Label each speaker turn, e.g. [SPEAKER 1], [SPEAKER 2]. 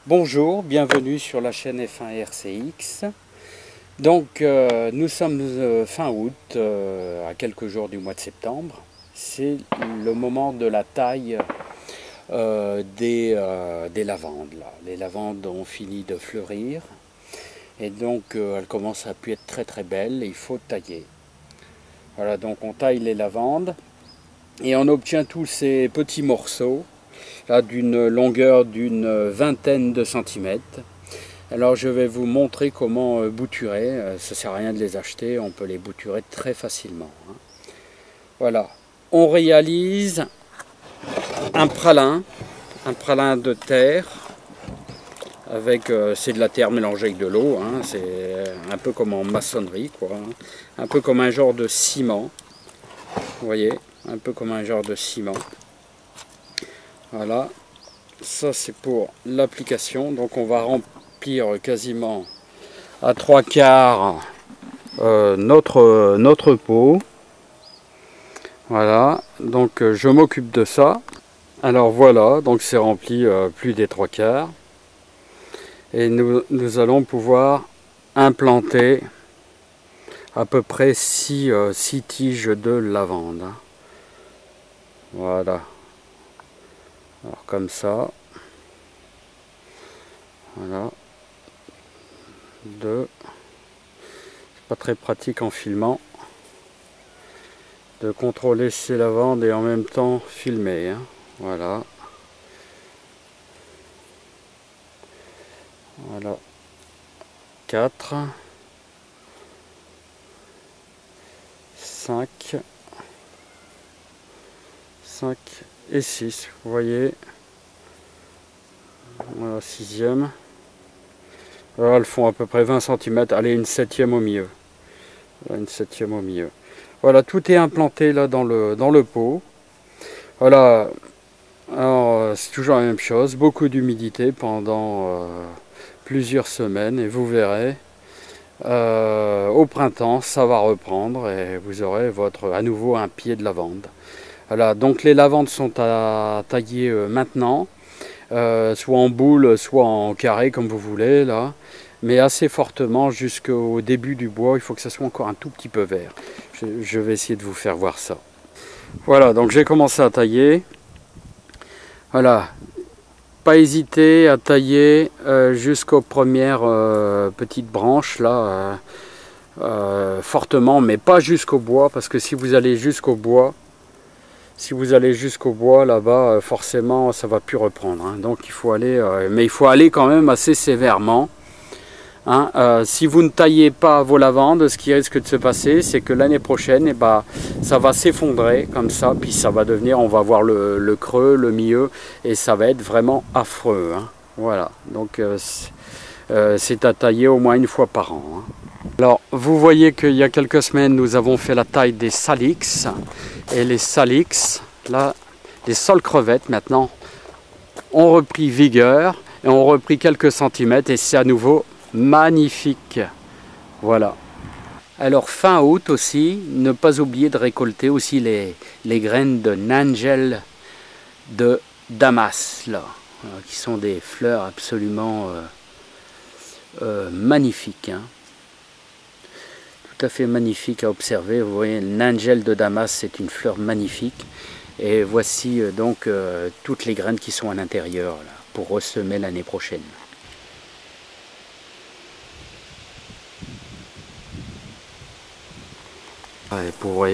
[SPEAKER 1] Bonjour, bienvenue sur la chaîne F1 RCX. Donc nous sommes fin août, à quelques jours du mois de septembre. C'est le moment de la taille des lavandes. Là. Les lavandes ont fini de fleurir et donc elles commencent à plus être très très belles et il faut tailler. Voilà, donc on taille les lavandes et on obtient tous ces petits morceaux là d'une longueur d'une vingtaine de centimètres. Alors je vais vous montrer comment bouturer, ça ne sert à rien de les acheter, on peut les bouturer très facilement. Voilà, on réalise un pralin de terre, avec c'est de la terre mélangée avec de l'eau, c'est un peu comme en maçonnerie, quoi, un peu comme un genre de ciment, vous voyez, un peu comme un genre de ciment. Voilà, ça c'est pour l'application, donc on va remplir quasiment à 3/4 notre pot. Voilà, donc je m'occupe de ça. Alors voilà, donc c'est rempli plus des 3/4. Et nous allons pouvoir implanter à peu près 6 tiges de lavande. Voilà. Alors comme ça. Voilà. C'est pas très pratique en filmant de contrôler ces lavandes et en même temps filmer. Voilà. Voilà. 4, 5 et 6. Vous voyez. Voilà, 6e. Elles font à peu près 20 cm. Allez, une 7e au milieu. Voilà, une 7e au milieu. Voilà, tout est implanté là dans le pot. Voilà. Alors, c'est toujours la même chose. Beaucoup d'humidité pendant plusieurs semaines. Et vous verrez, au printemps, ça va reprendre. Et vous aurez à nouveau un pied de lavande. Voilà, donc les lavandes sont à tailler maintenant. Soit en boule, soit en carré comme vous voulez là, mais assez fortement jusqu'au début du bois. Il faut que ça soit encore un tout petit peu vert. Je vais essayer de vous faire voir ça. Voilà, donc j'ai commencé à tailler. Voilà, pas hésiter à tailler jusqu'aux premières petites branches là, fortement, mais pas jusqu'au bois, parce que si vous allez jusqu'au bois, là-bas, forcément, ça va plus reprendre. Donc il faut aller, mais il faut aller quand même assez sévèrement. Si vous ne taillez pas vos lavandes, ce qui risque de se passer, c'est que l'année prochaine, ça va s'effondrer comme ça, puis ça va devenir, on va voir le creux, le milieu, et ça va être vraiment affreux. Voilà, donc c'est à tailler au moins une fois par an. Alors, vous voyez qu'il y a quelques semaines, nous avons fait la taille des salix. Et les salix, là, les sols crevettes maintenant, ont repris vigueur et ont repris quelques centimètres et c'est à nouveau magnifique. Voilà. Alors, fin août aussi, ne pas oublier de récolter aussi les graines de Nangel de Damas, là, qui sont des fleurs absolument magnifiques. Tout à fait magnifique à observer. Vous voyez, le Nangel de Damas, c'est une fleur magnifique. Et voici donc toutes les graines qui sont à l'intérieur pour ressemer l'année prochaine. Ouais, pour